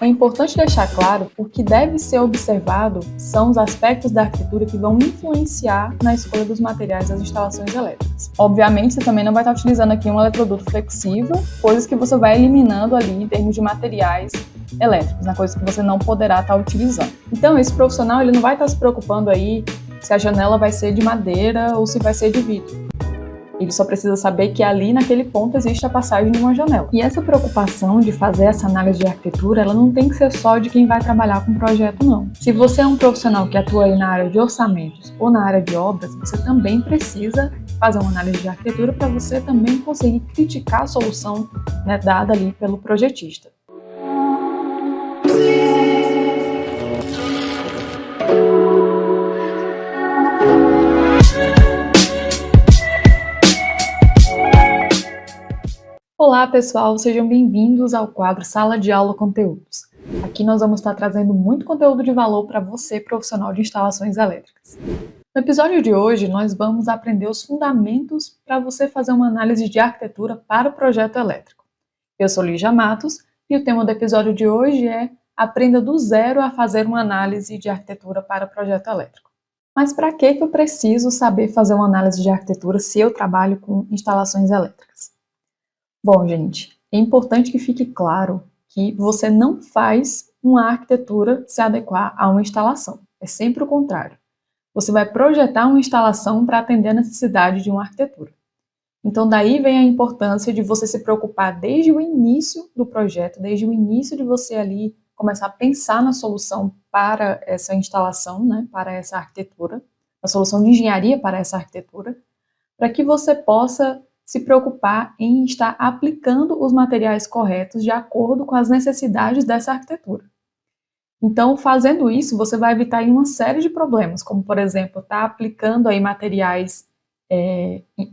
É importante deixar claro o que deve ser observado são os aspectos da arquitetura que vão influenciar na escolha dos materiais das instalações elétricas. Obviamente, você também não vai estar utilizando aqui um eletroduto flexível, coisas que você vai eliminando ali em termos de materiais elétricos, né? Coisas que você não poderá estar utilizando. Então, esse profissional ele não vai estar se preocupando aí se a janela vai ser de madeira ou se vai ser de vidro. Ele só precisa saber que ali, naquele ponto, existe a passagem de uma janela. E essa preocupação de fazer essa análise de arquitetura, ela não tem que ser só de quem vai trabalhar com projeto, não. Se você é um profissional que atua aí na área de orçamentos ou na área de obras, você também precisa fazer uma análise de arquitetura para você também conseguir criticar a solução, né, dada ali pelo projetista. Olá pessoal, sejam bem-vindos ao quadro Sala de Aula Conteúdos. Aqui nós vamos estar trazendo muito conteúdo de valor para você, profissional de instalações elétricas. No episódio de hoje, nós vamos aprender os fundamentos para você fazer uma análise de arquitetura para o projeto elétrico. Eu sou Lígia Matos e o tema do episódio de hoje é Aprenda do zero a fazer uma análise de arquitetura para o projeto elétrico. Mas para que eu preciso saber fazer uma análise de arquitetura se eu trabalho com instalações elétricas? Bom, gente, é importante que fique claro que você não faz uma arquitetura se adequar a uma instalação. É sempre o contrário. Você vai projetar uma instalação para atender a necessidade de uma arquitetura. Então, daí vem a importância de você se preocupar desde o início do projeto, desde o início de você ali começar a pensar na solução para essa instalação, né, para essa arquitetura, a solução de engenharia para essa arquitetura, para que você possa se preocupar em estar aplicando os materiais corretos de acordo com as necessidades dessa arquitetura. Então, fazendo isso, você vai evitar aí uma série de problemas, como, por exemplo, estar aplicando aí materiais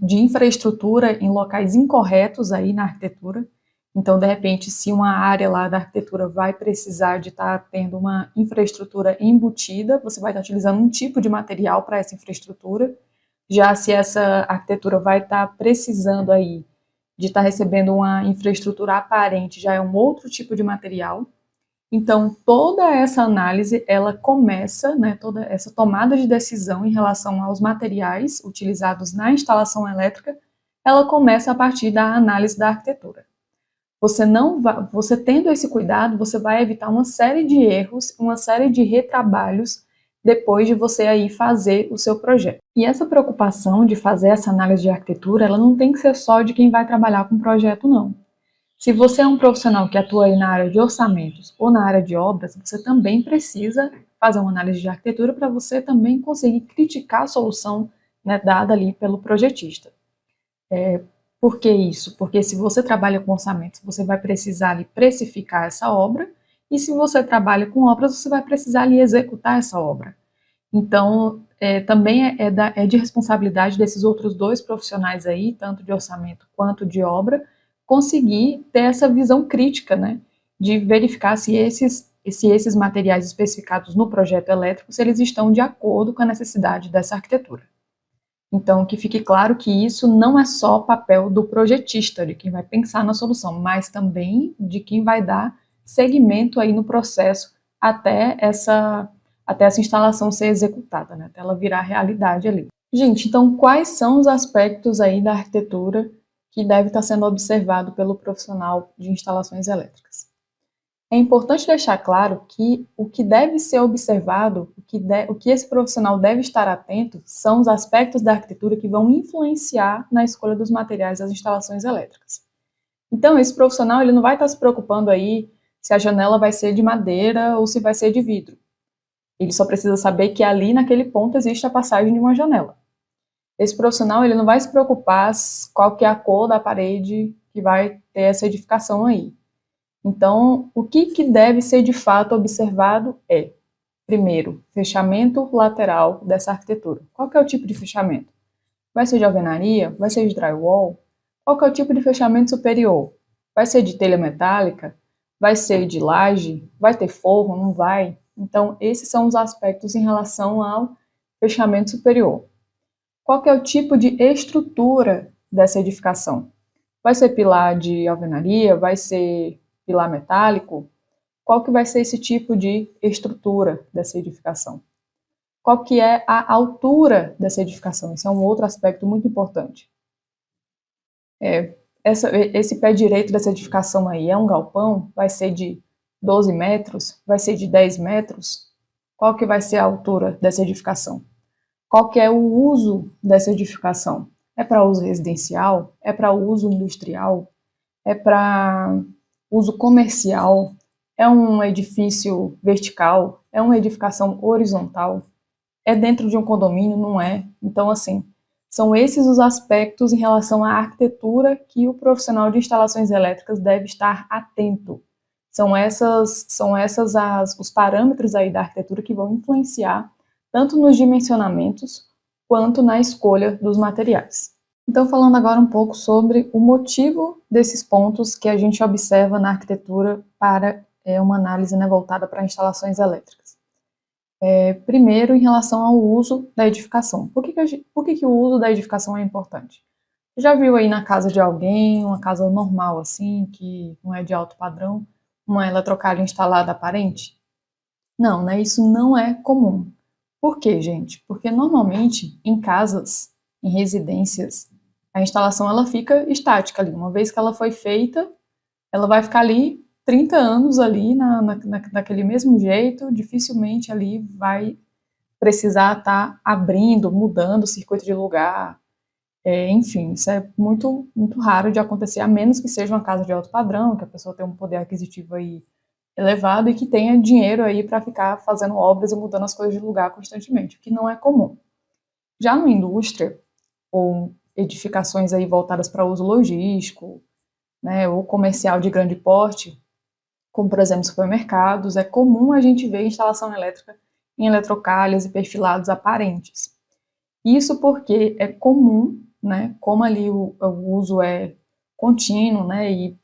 de infraestrutura em locais incorretos aí na arquitetura. Então, de repente, se uma área lá da arquitetura vai precisar de estar tendo uma infraestrutura embutida, você vai estar utilizando um tipo de material para essa infraestrutura. Já se essa arquitetura vai estar precisando aí de estar recebendo uma infraestrutura aparente, já é um outro tipo de material. Então, toda essa análise, ela começa, né, toda essa tomada de decisão em relação aos materiais utilizados na instalação elétrica, ela começa a partir da análise da arquitetura. Você tendo esse cuidado, você vai evitar uma série de erros, uma série de retrabalhos depois de você aí fazer o seu projeto. E essa preocupação de fazer essa análise de arquitetura, ela não tem que ser só de quem vai trabalhar com projeto, não. Se você é um profissional que atua aí na área de orçamentos ou na área de obras, você também precisa fazer uma análise de arquitetura para você também conseguir criticar a solução, né, dada ali pelo projetista. Por que isso? Porque se você trabalha com orçamentos, você vai precisar ali precificar essa obra, e se você trabalha com obras, você vai precisar ali executar essa obra. Então, também é de responsabilidade desses outros dois profissionais aí, tanto de orçamento quanto de obra, conseguir ter essa visão crítica, né, de verificar se esses materiais especificados no projeto elétrico, se eles estão de acordo com a necessidade dessa arquitetura. Então, que fique claro que isso não é só papel do projetista, de quem vai pensar na solução, mas também de quem vai dar seguimento aí no processo até essa instalação ser executada, né, até ela virar realidade ali. Gente, então quais são os aspectos aí da arquitetura que deve estar sendo observado pelo profissional de instalações elétricas? É importante deixar claro que o que deve ser observado, o que esse profissional deve estar atento, são os aspectos da arquitetura que vão influenciar na escolha dos materiais das instalações elétricas. Então, esse profissional ele não vai estar se preocupando aí se a janela vai ser de madeira ou se vai ser de vidro. Ele só precisa saber que ali, naquele ponto, existe a passagem de uma janela. Esse profissional ele não vai se preocupar qual que é a cor da parede que vai ter essa edificação aí. Então, o que deve ser de fato observado é, primeiro, fechamento lateral dessa arquitetura. Qual que é o tipo de fechamento? Vai ser de alvenaria? Vai ser de drywall? Qual que é o tipo de fechamento superior? Vai ser de telha metálica? Vai ser de laje? Vai ter forro? Não vai? Então, esses são os aspectos em relação ao fechamento superior. Qual que é o tipo de estrutura dessa edificação? Vai ser pilar de alvenaria? Vai ser pilar metálico? qual que vai ser esse tipo de estrutura dessa edificação? Qual que é a altura dessa edificação? Isso é um outro aspecto muito importante. Esse pé direito dessa edificação aí é um galpão? Vai ser de 12 metros? Vai ser de 10 metros? Qual que vai ser a altura dessa edificação? Qual que é o uso dessa edificação? É para uso residencial? É para uso industrial? É para uso comercial? É um edifício vertical? É uma edificação horizontal? É dentro de um condomínio? Não é? Então, assim, são esses os aspectos em relação à arquitetura que o profissional de instalações elétricas deve estar atento. São os parâmetros aí da arquitetura que vão influenciar tanto nos dimensionamentos quanto na escolha dos materiais. Então, falando agora um pouco sobre o motivo desses pontos que a gente observa na arquitetura para uma análise, né, voltada para instalações elétricas. Primeiro, em relação ao uso da edificação. Por que o uso da edificação é importante? Você já viu aí na casa de alguém, uma casa normal assim, que não é de alto padrão, uma eletrocalha instalada aparente? Não, né? Isso não é comum. Por quê, gente? Porque normalmente em casas, em residências, a instalação ela fica estática ali. Uma vez que ela foi feita, ela vai ficar ali 30 anos ali naquele mesmo jeito, dificilmente ali vai precisar estar abrindo, mudando o circuito de lugar. Enfim, isso é muito, muito raro de acontecer, a menos que seja uma casa de alto padrão, que a pessoa tenha um poder aquisitivo aí elevado e que tenha dinheiro aí para ficar fazendo obras e mudando as coisas de lugar constantemente, o que não é comum. Já na indústria, ou edificações aí voltadas para uso logístico, né, ou comercial de grande porte, como por exemplo supermercados, é comum a gente ver instalação elétrica em eletrocalhas e perfilados aparentes. Isso porque é comum, né, como ali o uso é contínuo, né, e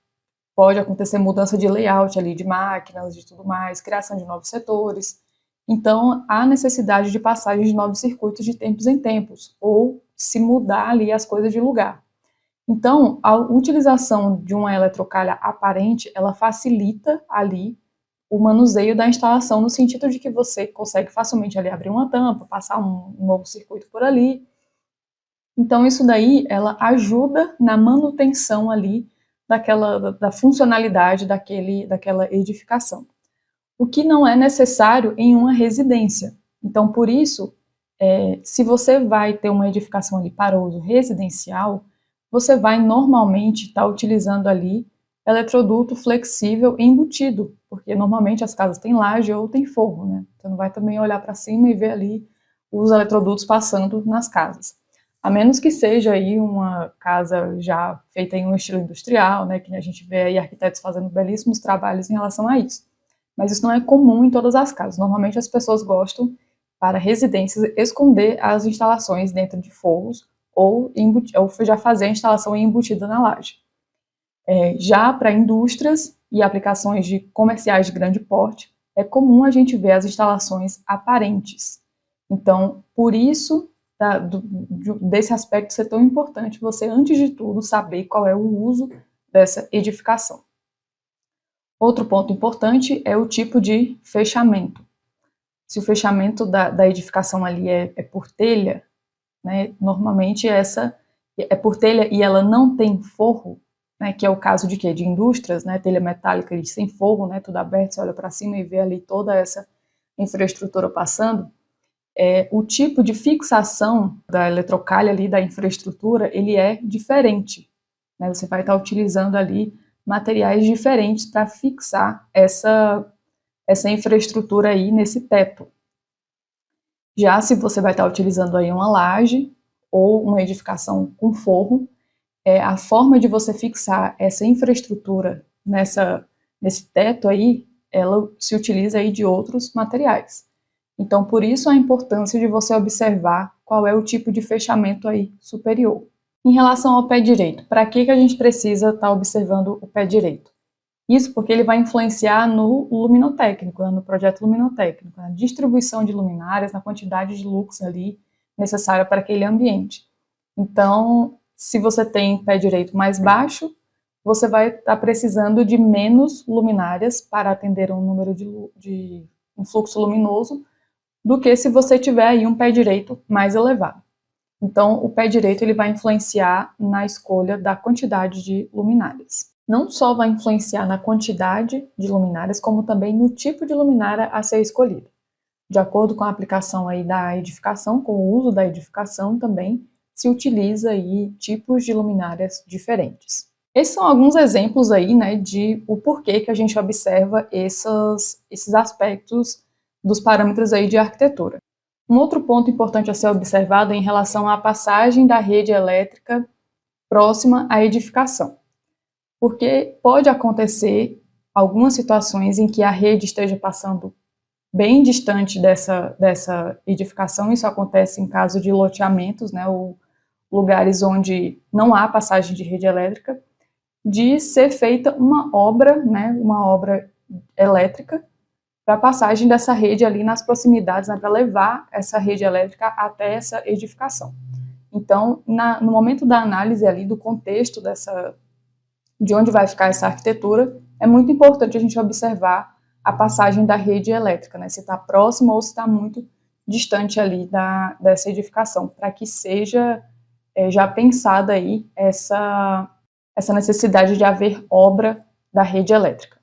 pode acontecer mudança de layout ali, de máquinas, de tudo mais, criação de novos setores. Então, há necessidade de passagem de novos circuitos de tempos em tempos, ou se mudar ali as coisas de lugar. Então, a utilização de uma eletrocalha aparente, ela facilita ali o manuseio da instalação, no sentido de que você consegue facilmente ali abrir uma tampa, passar um novo circuito por ali. Então, isso daí, ela ajuda na manutenção ali da funcionalidade daquela edificação. O que não é necessário em uma residência. Então, por isso, se você vai ter uma edificação ali para uso residencial, você vai normalmente estar utilizando ali eletroduto flexível embutido, porque normalmente as casas têm laje ou têm forro, né? Você não vai também olhar para cima e ver ali os eletrodutos passando nas casas. A menos que seja aí uma casa já feita em um estilo industrial, né, que a gente vê aí arquitetos fazendo belíssimos trabalhos em relação a isso. Mas isso não é comum em todas as casas. Normalmente as pessoas gostam, para residências, esconder as instalações dentro de forros ou já fazer a instalação embutida na laje. Já para indústrias e aplicações comerciais de grande porte, é comum a gente ver as instalações aparentes. Então, por isso, desse aspecto ser tão importante você, antes de tudo, saber qual é o uso dessa edificação. Outro ponto importante é o tipo de fechamento. Se o fechamento da edificação ali é por telha, né, normalmente essa é por telha e ela não tem forro, né, que é o caso de quê? De indústrias, né, telha metálica e sem forro, né, tudo aberto, você olha para cima e vê ali toda essa infraestrutura passando. O tipo de fixação da eletrocalha ali, da infraestrutura, ele é diferente, né, você vai estar utilizando ali materiais diferentes para fixar essa infraestrutura aí nesse teto. Já se você vai estar utilizando aí uma laje ou uma edificação com forro, a forma de você fixar essa infraestrutura nesse teto aí, ela se utiliza aí de outros materiais. Então, por isso a importância de você observar qual é o tipo de fechamento aí superior. Em relação ao pé direito, para que a gente precisa estar observando o pé direito? Isso porque ele vai influenciar no luminotécnico, no projeto luminotécnico, na distribuição de luminárias, na quantidade de lux ali necessária para aquele ambiente. Então, se você tem pé direito mais baixo, você vai estar precisando de menos luminárias para atender um número de um fluxo luminoso do que se você tiver aí um pé direito mais elevado. Então, o pé direito ele vai influenciar na escolha da quantidade de luminárias. Não só vai influenciar na quantidade de luminárias, como também no tipo de luminária a ser escolhido. De acordo com a aplicação aí da edificação, com o uso da edificação também se utiliza aí tipos de luminárias diferentes. Esses são alguns exemplos aí, né, de o porquê que a gente observa esses aspectos dos parâmetros aí de arquitetura. Um outro ponto importante a ser observado é em relação à passagem da rede elétrica próxima à edificação, porque pode acontecer algumas situações em que a rede esteja passando bem distante dessa edificação. Isso acontece em caso de loteamentos, né, ou lugares onde não há passagem de rede elétrica, de ser feita uma obra, né, uma obra elétrica para a passagem dessa rede ali nas proximidades, né, para levar essa rede elétrica até essa edificação. Então, no momento da análise ali do contexto de onde vai ficar essa arquitetura, é muito importante a gente observar a passagem da rede elétrica, né, se está próxima ou se está muito distante ali dessa edificação, para que seja já pensada aí essa necessidade de haver obra da rede elétrica.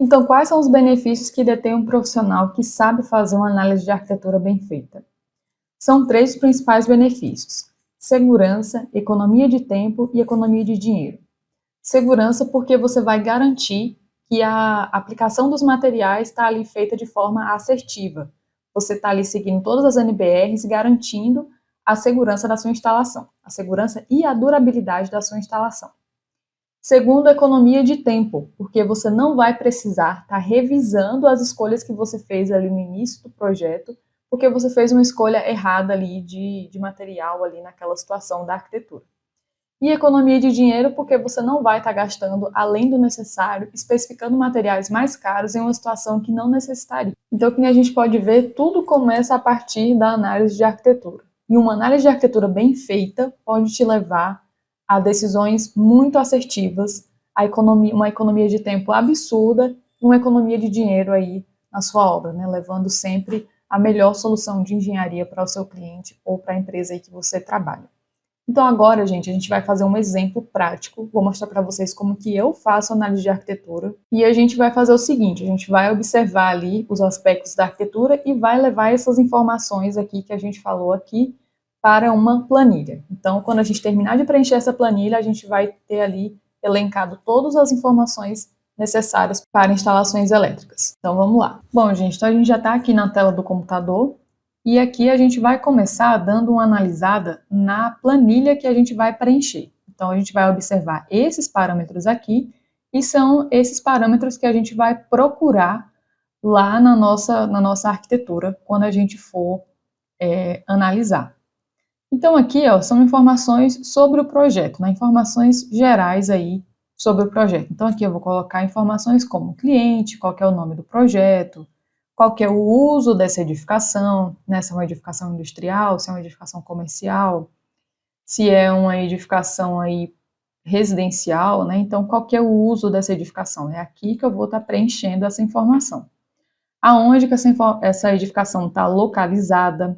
Então, quais são os benefícios que detém um profissional que sabe fazer uma análise de arquitetura bem feita? São 3 os principais benefícios: segurança, economia de tempo e economia de dinheiro. Segurança porque você vai garantir que a aplicação dos materiais está ali feita de forma assertiva. Você está ali seguindo todas as NBRs, garantindo a segurança da sua instalação, a segurança e a durabilidade da sua instalação. Segundo, economia de tempo, porque você não vai precisar estar revisando as escolhas que você fez ali no início do projeto, porque você fez uma escolha errada ali de material ali naquela situação da arquitetura. E economia de dinheiro, porque você não vai estar gastando além do necessário, especificando materiais mais caros em uma situação que não necessitaria. Então, como a gente pode ver, tudo começa a partir da análise de arquitetura. E uma análise de arquitetura bem feita pode te levar a decisões muito assertivas, uma economia de tempo absurda, uma economia de dinheiro aí na sua obra, né, levando sempre a melhor solução de engenharia para o seu cliente ou para a empresa aí que você trabalha. Então agora, gente, a gente vai fazer um exemplo prático, vou mostrar para vocês como que eu faço análise de arquitetura, e a gente vai fazer o seguinte, a gente vai observar ali os aspectos da arquitetura e vai levar essas informações aqui que a gente falou aqui para uma planilha. Então, quando a gente terminar de preencher essa planilha, a gente vai ter ali elencado todas as informações necessárias para instalações elétricas. Então, vamos lá. Bom, gente, então a gente já está aqui na tela do computador e aqui a gente vai começar dando uma analisada na planilha que a gente vai preencher. Então, a gente vai observar esses parâmetros aqui e são esses parâmetros que a gente vai procurar lá na nossa arquitetura quando a gente for analisar. Então aqui, ó, são informações sobre o projeto, né? Informações gerais aí sobre o projeto. Então aqui eu vou colocar informações como cliente, qual que é o nome do projeto, qual que é o uso dessa edificação, né? Se é uma edificação industrial, se é uma edificação comercial, se é uma edificação aí residencial, né? Então qual que é o uso dessa edificação? É aqui que eu vou estar preenchendo essa informação. Aonde que essa edificação está localizada,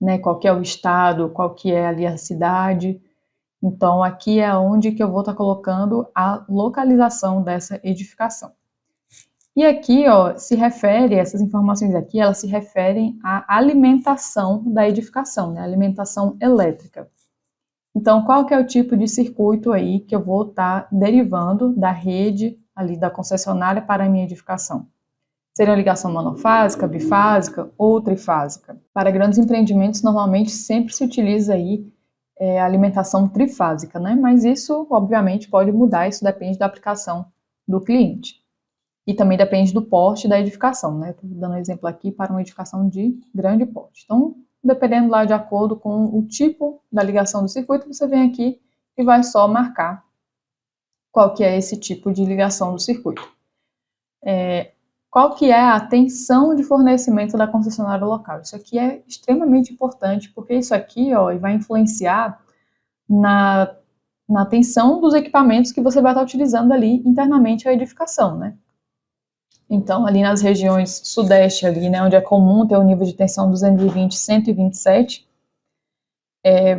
né, qual que é o estado, qual que é ali a cidade. Então, aqui é onde que eu vou estar colocando a localização dessa edificação. E aqui, ó, essas informações aqui, elas se referem à alimentação da edificação, né, alimentação elétrica. Então, qual que é o tipo de circuito aí que eu vou estar derivando da rede ali da concessionária para a minha edificação? Seria ligação monofásica, bifásica ou trifásica. Para grandes empreendimentos, normalmente sempre se utiliza aí a alimentação trifásica, né? Mas isso, obviamente, pode mudar, isso depende da aplicação do cliente. E também depende do porte da edificação, né? Estou dando um exemplo aqui para uma edificação de grande porte. Então, dependendo lá de acordo com o tipo da ligação do circuito, você vem aqui e vai só marcar qual que é esse tipo de ligação do circuito. Qual que é a tensão de fornecimento da concessionária local? Isso aqui é extremamente importante, porque isso aqui, ó, vai influenciar na atenção dos equipamentos que você vai estar utilizando ali internamente a edificação, né? Então, ali nas regiões sudeste, ali, né, onde é comum ter o nível de tensão 220, 127,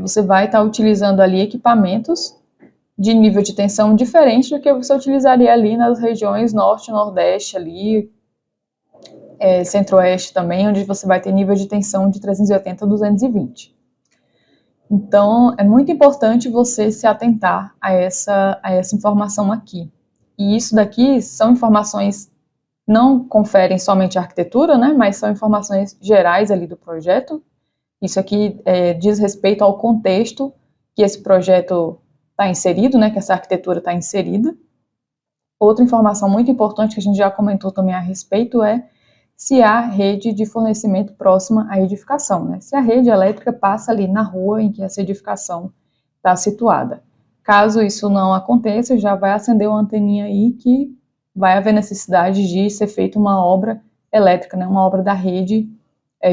você vai estar utilizando ali equipamentos de nível de tensão diferente do que você utilizaria ali nas regiões norte, nordeste, ali, centro-oeste também, onde você vai ter nível de tensão de 380 a 220. Então, é muito importante você se atentar a essa informação aqui. E isso daqui são informações, não conferem somente a arquitetura, né, mas são informações gerais ali do projeto. Isso aqui diz respeito ao contexto que esse projeto está inserido, né, que essa arquitetura está inserida. Outra informação muito importante que a gente já comentou também a respeito é se há rede de fornecimento próxima à edificação, né? Se a rede elétrica passa ali na rua em que essa edificação está situada. Caso isso não aconteça, já vai acender uma anteninha aí que vai haver necessidade de ser feita uma obra elétrica, né? Uma obra da rede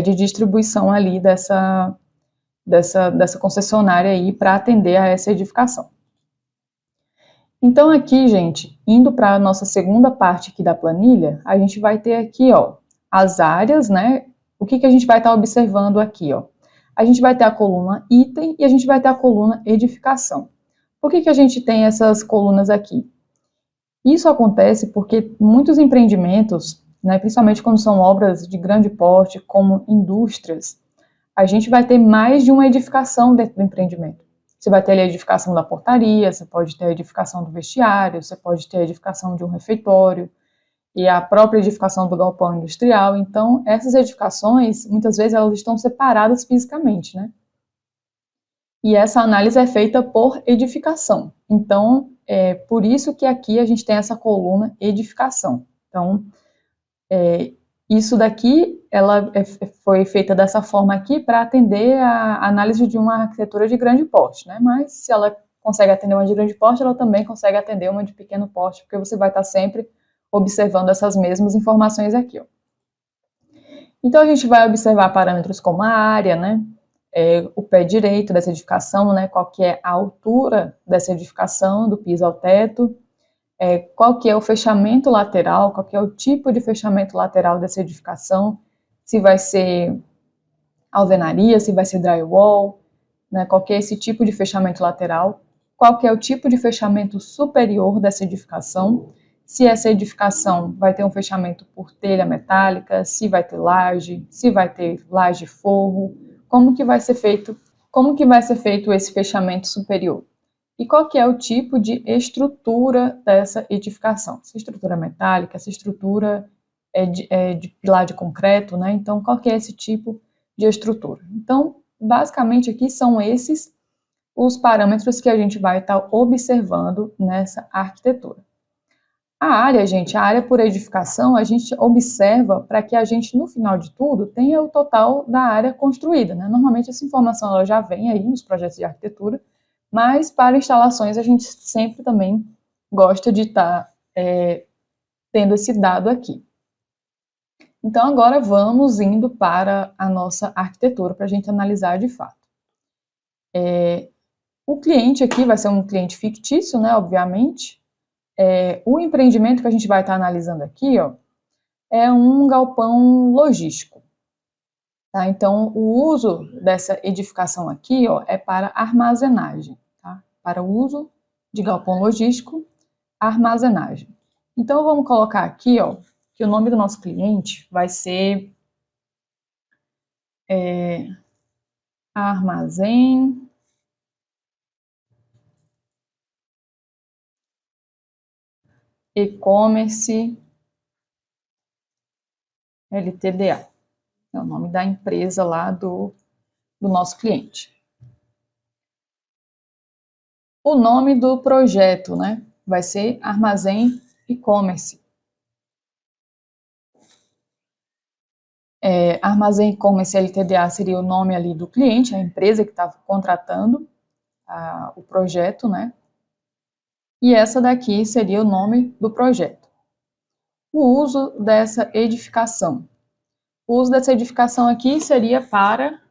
de distribuição ali dessa concessionária aí para atender a essa edificação. Então aqui, gente, indo para a nossa segunda parte aqui da planilha, a gente vai ter aqui, ó, as áreas, né? O que a gente vai estar observando aqui, ó? A gente vai ter a coluna item e a gente vai ter a coluna edificação. Por que a gente tem essas colunas aqui? Isso acontece porque muitos empreendimentos, né, principalmente quando são obras de grande porte, como indústrias, a gente vai ter mais de uma edificação dentro do empreendimento. Você vai ter a edificação da portaria, você pode ter a edificação do vestiário, você pode ter a edificação de um refeitório, e a própria edificação do galpão industrial. Então, essas edificações, muitas vezes, elas estão separadas fisicamente, né? E essa análise é feita por edificação. Então, é por isso que aqui a gente tem essa coluna edificação. Então, isso daqui, ela foi feita dessa forma aqui para atender a análise de uma arquitetura de grande porte, né? Mas se ela consegue atender uma de grande porte, ela também consegue atender uma de pequeno porte, porque você vai estar sempre observando essas mesmas informações aqui, ó. Então, a gente vai observar parâmetros como a área, né? O pé direito dessa edificação, né? Qual que é a altura dessa edificação, do piso ao teto, qual que é o fechamento lateral, qual que é o tipo de fechamento lateral dessa edificação, se vai ser alvenaria, se vai ser drywall, né, qual que é esse tipo de fechamento lateral, qual que é o tipo de fechamento superior dessa edificação, se essa edificação vai ter um fechamento por telha metálica, se vai ter laje, se vai ter laje forro, como que vai ser feito esse fechamento superior. E qual que é o tipo de estrutura dessa edificação? Essa estrutura metálica, essa estrutura de pilar de concreto, né? Então, qual que é esse tipo de estrutura? Então, basicamente aqui são esses os parâmetros que a gente vai estar observando nessa arquitetura. A área, gente, a área por edificação, a gente observa para que a gente, no final de tudo, tenha o total da área construída, né? Normalmente essa informação ela já vem aí nos projetos de arquitetura, mas para instalações a gente sempre também gosta de estar tendo esse dado aqui. Então agora vamos indo para a nossa arquitetura para a gente analisar de fato. O cliente aqui vai ser um cliente fictício, né, obviamente. O empreendimento que a gente vai estar analisando aqui, ó, é um galpão logístico. Tá? Então, o uso dessa edificação aqui, ó, é para armazenagem, tá? Para o uso de galpão logístico, armazenagem. Então, vamos colocar aqui, ó, que o nome do nosso cliente vai ser Armazém E-commerce LTDA. É o nome da empresa lá do nosso cliente. O nome do projeto, né, vai ser Armazém E-commerce. Armazém E-commerce LTDA seria o nome ali do cliente, a empresa que está contratando o projeto, né? E essa daqui seria o nome do projeto. O uso dessa edificação. O uso dessa edificação aqui seria para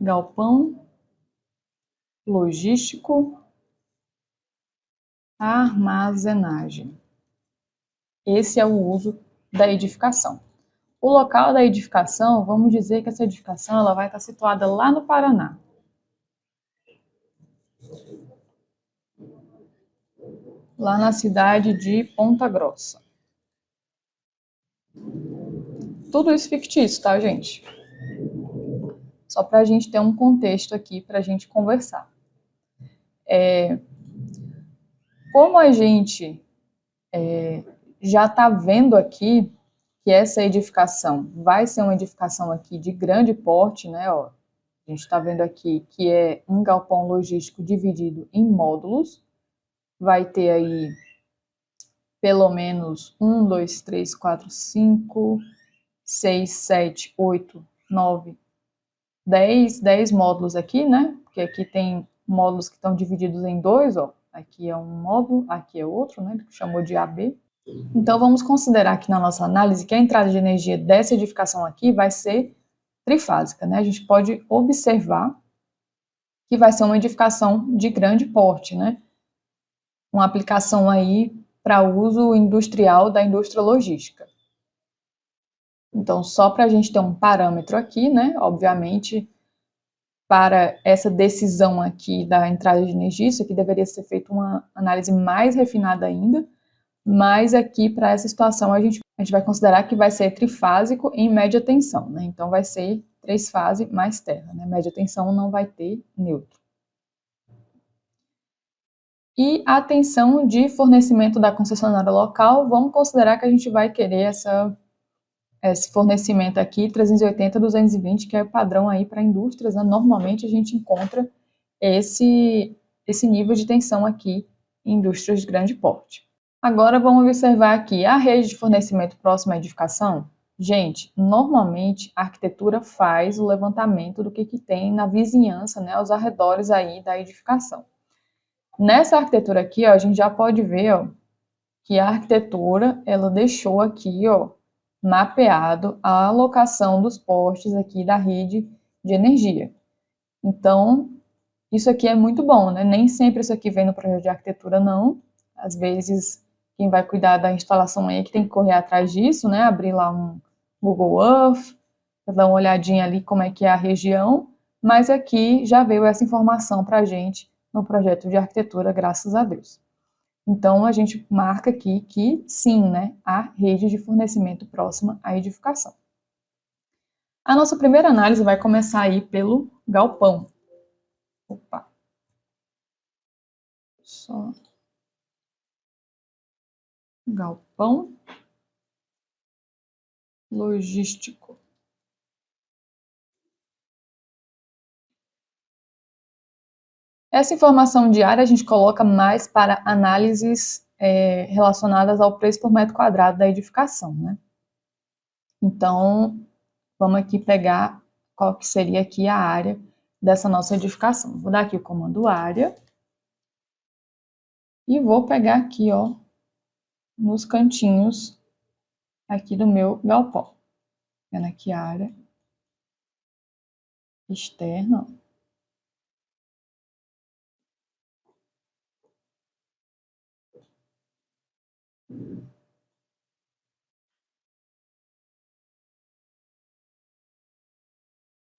galpão logístico, armazenagem. Esse é o uso da edificação. O local da edificação, vamos dizer que essa edificação ela vai estar situada lá no Paraná. Lá na cidade de Ponta Grossa. Tudo isso fictício, tá, gente? Só para a gente ter um contexto aqui para a gente conversar. Como a gente já está vendo aqui que essa edificação vai ser uma edificação aqui de grande porte, né? Ó, a gente está vendo aqui que é um galpão logístico dividido em módulos. Vai ter aí pelo menos 1, 2, 3, 4, 5, 6, 7, 8, 9, 10 módulos aqui, né? Porque aqui tem módulos que estão divididos em dois, ó. Aqui é um módulo, aqui é outro, né? Que chamou de AB. Então, vamos considerar aqui na nossa análise que a entrada de energia dessa edificação aqui vai ser trifásica, né? A gente pode observar que vai ser uma edificação de grande porte, né? Uma aplicação aí para uso industrial da indústria logística. Então, só para a gente ter um parâmetro aqui, né? Obviamente, para essa decisão aqui da entrada de energia, isso aqui deveria ser feita uma análise mais refinada ainda, mas aqui para essa situação a gente vai considerar que vai ser trifásico em média tensão, né? Então vai ser 3 fases mais terra, né? Média tensão não vai ter neutro. E a tensão de fornecimento da concessionária local, vamos considerar que a gente vai querer esse fornecimento aqui, 380, 220, que é o padrão aí para indústrias, né? Normalmente a gente encontra esse nível de tensão aqui em indústrias de grande porte. Agora vamos observar aqui a rede de fornecimento próxima à edificação. Gente, normalmente a arquitetura faz o levantamento do que tem na vizinhança, né, aos arredores aí da edificação. Nessa arquitetura aqui, ó, a gente já pode ver, ó, que a arquitetura ela deixou aqui, ó, mapeado a alocação dos postes aqui da rede de energia. Então, isso aqui é muito bom, né? Nem sempre isso aqui vem no projeto de arquitetura, não. Às vezes, quem vai cuidar da instalação aí é que tem que correr atrás disso, né? Abrir lá um Google Earth, dar uma olhadinha ali como é que é a região, mas aqui já veio essa informação para a gente no projeto de arquitetura, graças a Deus. Então, a gente marca aqui que sim, né? Há rede de fornecimento próxima à edificação. A nossa primeira análise vai começar aí pelo galpão. Opa. Só galpão logístico. Essa informação diária a gente coloca mais para análises relacionadas ao preço por metro quadrado da edificação, né? Então, vamos aqui pegar qual que seria aqui a área dessa nossa edificação. Vou dar aqui o comando área e vou pegar aqui, ó, nos cantinhos aqui do meu galpão. Vendo aqui a área externa.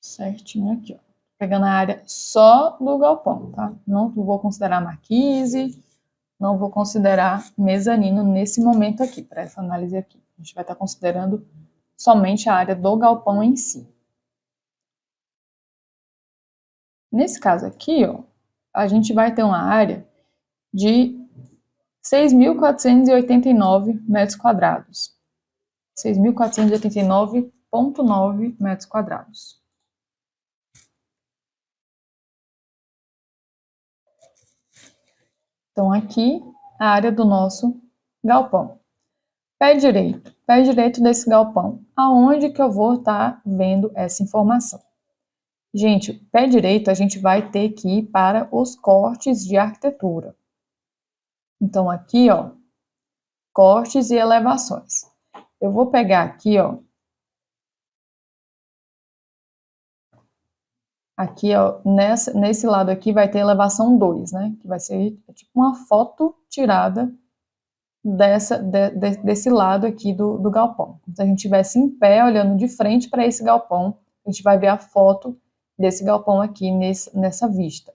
Certinho aqui, ó. Pegando a área só do galpão, tá? Não vou considerar marquise, não vou considerar mezanino nesse momento aqui, para essa análise aqui. A gente vai estar considerando somente a área do galpão em si. Nesse caso aqui, ó, a gente vai ter uma área de 6.489 metros quadrados. 6.489,9 metros quadrados. Então, aqui, a área do nosso galpão. Pé direito desse galpão. Aonde que eu vou estar vendo essa informação? Gente, pé direito a gente vai ter que ir para os cortes de arquitetura. Então, aqui, ó, cortes e elevações. Eu vou pegar aqui, ó, Aqui, ó, nesse lado aqui vai ter elevação 2, né? Que vai ser tipo uma foto tirada desse lado aqui do galpão. Se a gente estivesse em pé, olhando de frente para esse galpão, a gente vai ver a foto desse galpão aqui nessa vista.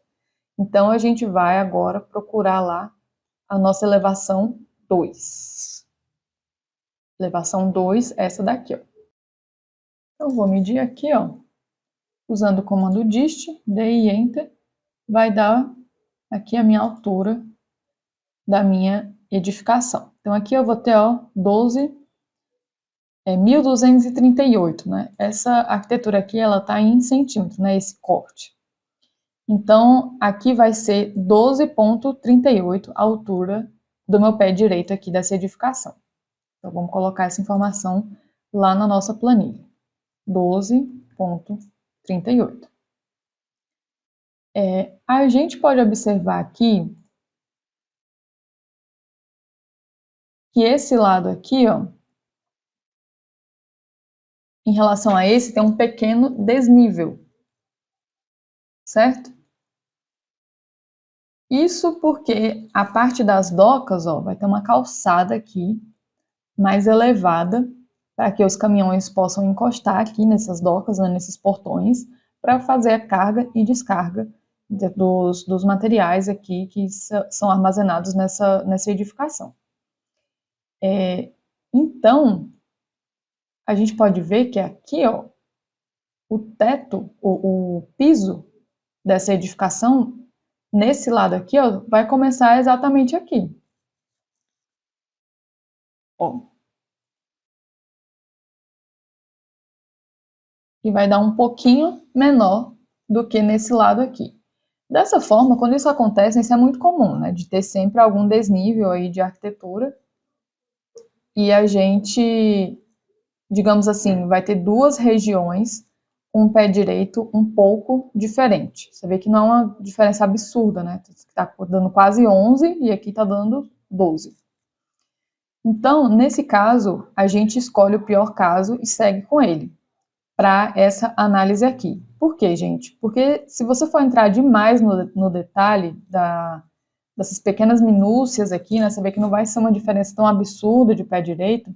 Então, a gente vai agora procurar lá a nossa elevação 2. Elevação 2, essa daqui, ó. Então, vou medir aqui, ó, usando o comando dist, DI Enter, vai dar aqui a minha altura da minha edificação. Então, aqui eu vou ter, ó, 1.238, né? Essa arquitetura aqui, ela tá em centímetro, né? Esse corte. Então, aqui vai ser 12,38 a altura do meu pé direito aqui dessa edificação. Então, vamos colocar essa informação lá na nossa planilha. 12,38. A gente pode observar aqui que esse lado aqui, ó, em relação a esse, tem um pequeno desnível, certo? Isso porque a parte das docas, ó, vai ter uma calçada aqui mais elevada para que os caminhões possam encostar aqui nessas docas, né, nesses portões, para fazer a carga e descarga dos materiais aqui que são armazenados nessa edificação. Então, a gente pode ver que aqui, ó, o teto, o piso dessa edificação, nesse lado aqui, ó, vai começar exatamente aqui. Ó. E vai dar um pouquinho menor do que nesse lado aqui. Dessa forma, quando isso acontece, isso é muito comum, né? De ter sempre algum desnível aí de arquitetura. E a gente, digamos assim, vai ter duas regiões com o pé direito um pouco diferente. Você vê que não é uma diferença absurda, né? Tá dando quase 11 e aqui tá dando 12. Então, nesse caso, a gente escolhe o pior caso e segue com ele, para essa análise aqui. Por quê, gente? Porque se você for entrar demais no detalhe dessas pequenas minúcias aqui, né, você vê que não vai ser uma diferença tão absurda de pé direito,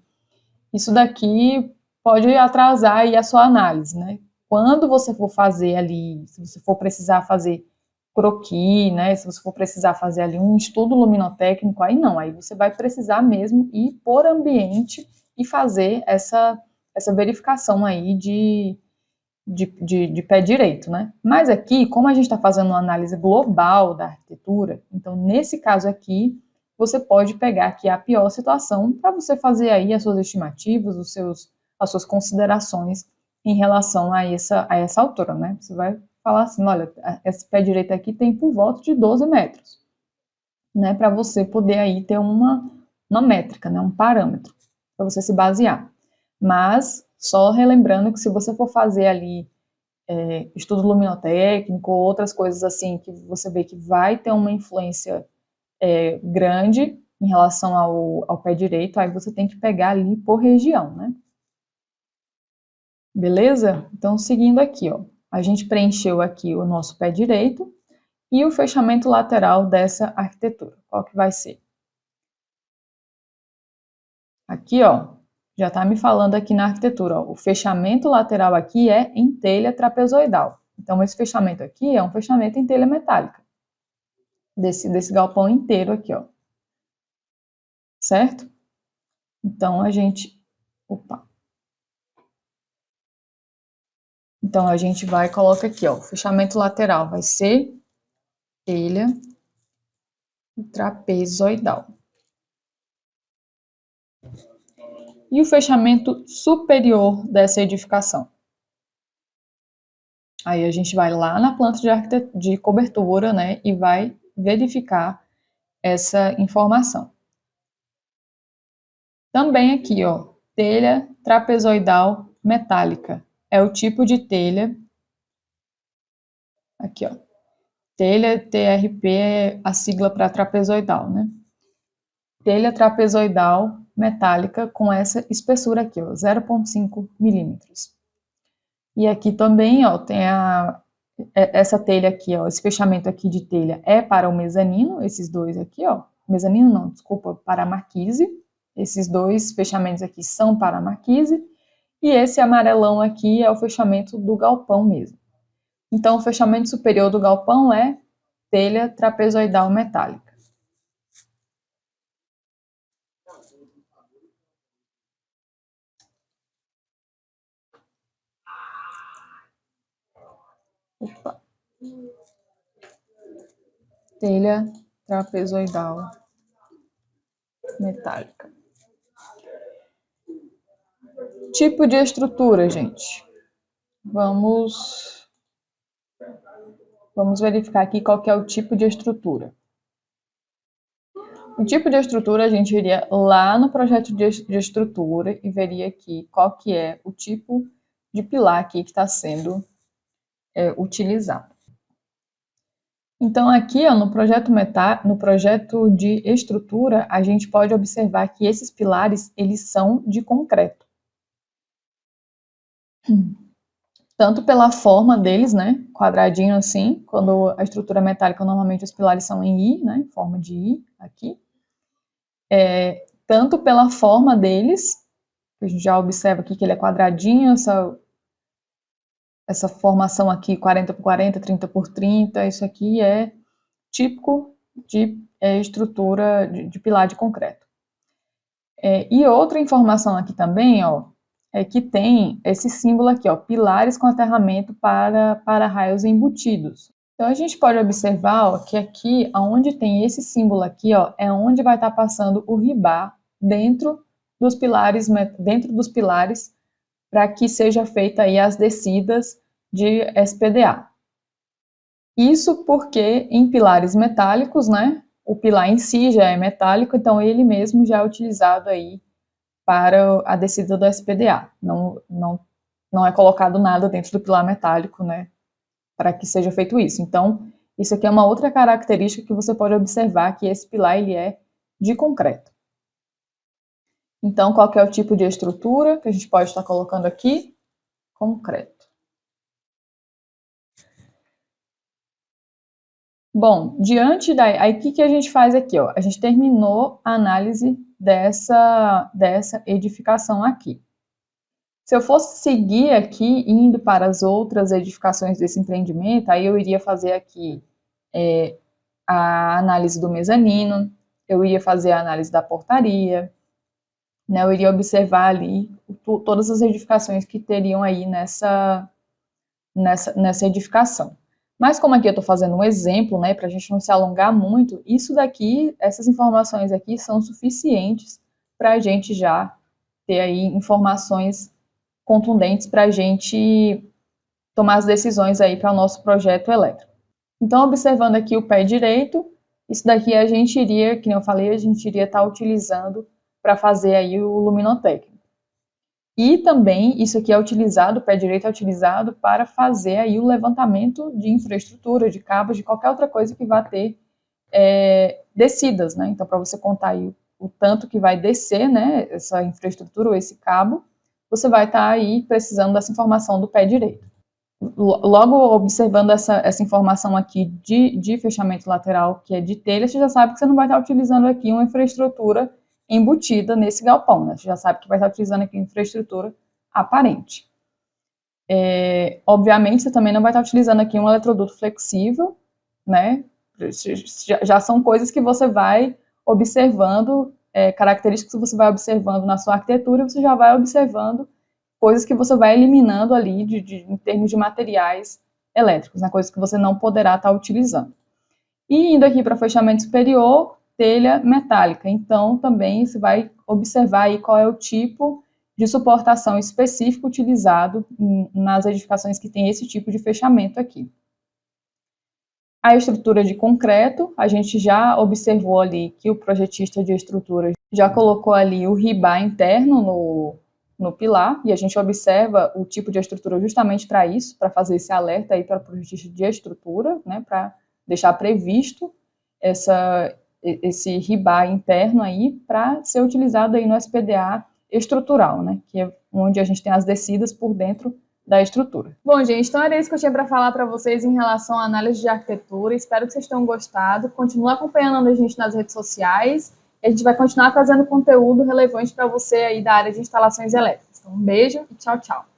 isso daqui pode atrasar aí a sua análise, né? Quando você for fazer ali, se você for precisar fazer croquis, né, se você for precisar fazer ali um estudo luminotécnico, aí não, aí você vai precisar mesmo ir por ambiente e fazer essa verificação aí de pé direito, né? Mas aqui, como a gente está fazendo uma análise global da arquitetura, então nesse caso aqui, você pode pegar aqui a pior situação para você fazer aí as suas estimativas, as suas considerações em relação a essa altura, né? Você vai falar assim, olha, esse pé direito aqui tem por volta de 12 metros, né? Para você poder aí ter uma métrica, né? Um parâmetro para você se basear. Mas, só relembrando que se você for fazer ali estudo luminotécnico ou outras coisas assim, que você vê que vai ter uma influência grande em relação ao pé direito, aí você tem que pegar ali por região, né? Beleza? Então, seguindo aqui, ó, a gente preencheu aqui o nosso pé direito e o fechamento lateral dessa arquitetura. Qual que vai ser? Aqui, ó, já está me falando aqui na arquitetura, ó, o fechamento lateral aqui é em telha trapezoidal. Então, esse fechamento aqui é um fechamento em telha metálica. Desse galpão inteiro aqui, ó. Certo? Então, a gente... Opa! Então, a gente vai e coloca aqui, ó, o fechamento lateral vai ser telha trapezoidal. E o fechamento superior dessa edificação? Aí a gente vai lá na planta de cobertura, né, e vai verificar essa informação. Também aqui, ó, telha trapezoidal metálica. É o tipo de telha. Aqui, ó. Telha TRP é a sigla para trapezoidal, né? Telha trapezoidal metálica com essa espessura aqui, ó, 0,5 milímetros. E aqui também, ó, tem essa telha aqui, ó, esse fechamento aqui de telha é para o mezanino, esses dois aqui, ó, mezanino não, desculpa, para a marquise, esses dois fechamentos aqui são para a marquise, e esse amarelão aqui é o fechamento do galpão mesmo. Então, o fechamento superior do galpão é telha trapezoidal metálica. Opa. Telha trapezoidal metálica. Tipo de estrutura, gente. Vamos verificar aqui qual que é o tipo de estrutura. O tipo de estrutura, a gente iria lá no projeto de estrutura e veria aqui qual que é o tipo de pilar aqui que está sendo utilizado. Então, aqui ó, no projeto de estrutura, a gente pode observar que esses pilares, eles são de concreto. Tanto pela forma deles, né, quadradinho assim, quando a estrutura é metálica, normalmente os pilares são em I, né, em forma de I, aqui. Tanto pela forma deles, que a gente já observa aqui que ele é quadradinho, essa formação aqui, 40 por 40, 30 por 30, isso aqui é típico de estrutura de pilar de concreto. E outra informação aqui também, ó, é que tem esse símbolo aqui, ó, pilares com aterramento para raios embutidos. Então, a gente pode observar ó, que aqui, onde tem esse símbolo aqui, ó, é onde vai estar passando o rebar dentro dos pilares, para que seja feita aí as descidas de SPDA. Isso porque em pilares metálicos, né, o pilar em si já é metálico, então ele mesmo já é utilizado aí para a descida do SPDA. Não é colocado nada dentro do pilar metálico, né, para que seja feito isso. Então, isso aqui é uma outra característica que você pode observar, que esse pilar ele é de concreto. Então, qual que é o tipo de estrutura que a gente pode estar colocando aqui? Concreto. Bom, diante daí, aí o que a gente faz aqui? Ó? A gente terminou a análise dessa edificação aqui. Se eu fosse seguir aqui, indo para as outras edificações desse empreendimento, aí eu iria fazer aqui a análise do mezanino, eu iria fazer a análise da portaria, né, eu iria observar ali todas as edificações que teriam aí nessa edificação. Mas como aqui eu estou fazendo um exemplo, né, para a gente não se alongar muito, isso daqui, essas informações aqui são suficientes para a gente já ter aí informações contundentes para a gente tomar as decisões aí para o nosso projeto elétrico. Então, observando aqui o pé direito, isso daqui a gente iria, que nem eu falei, a gente iria estar utilizando para fazer aí o luminotécnico. E também isso aqui é utilizado, o pé direito é utilizado para fazer aí o levantamento de infraestrutura, de cabos, de qualquer outra coisa que vá ter descidas, né? Então, para você contar aí o tanto que vai descer, né, essa infraestrutura ou esse cabo, você vai estar aí precisando dessa informação do pé direito. Logo observando essa informação aqui de fechamento lateral, que é de telha, você já sabe que você não vai estar utilizando aqui uma infraestrutura embutida nesse galpão, né? Você já sabe que vai estar utilizando aqui infraestrutura aparente. Obviamente, você também não vai estar utilizando aqui um eletroduto flexível, né? Já são coisas que você vai observando, características que você vai observando na sua arquitetura, e você já vai observando coisas que você vai eliminando ali em termos de materiais elétricos, né? Coisas que você não poderá estar utilizando. E indo aqui para o fechamento superior, telha metálica. Então, também você vai observar aí qual é o tipo de suportação específico utilizado nas edificações que tem esse tipo de fechamento aqui. A estrutura de concreto, a gente já observou ali que o projetista de estrutura já colocou ali o rebar interno no pilar, e a gente observa o tipo de estrutura justamente para isso, para fazer esse alerta aí para o projetista de estrutura, né, para deixar previsto esse rebar interno aí para ser utilizado aí no SPDA estrutural, né, que é onde a gente tem as descidas por dentro da estrutura. Bom, gente, então era isso que eu tinha para falar para vocês em relação à análise de arquitetura. Espero que vocês tenham gostado. Continue acompanhando a gente nas redes sociais. A gente vai continuar trazendo conteúdo relevante para você aí da área de instalações elétricas. Então, um beijo e tchau, tchau.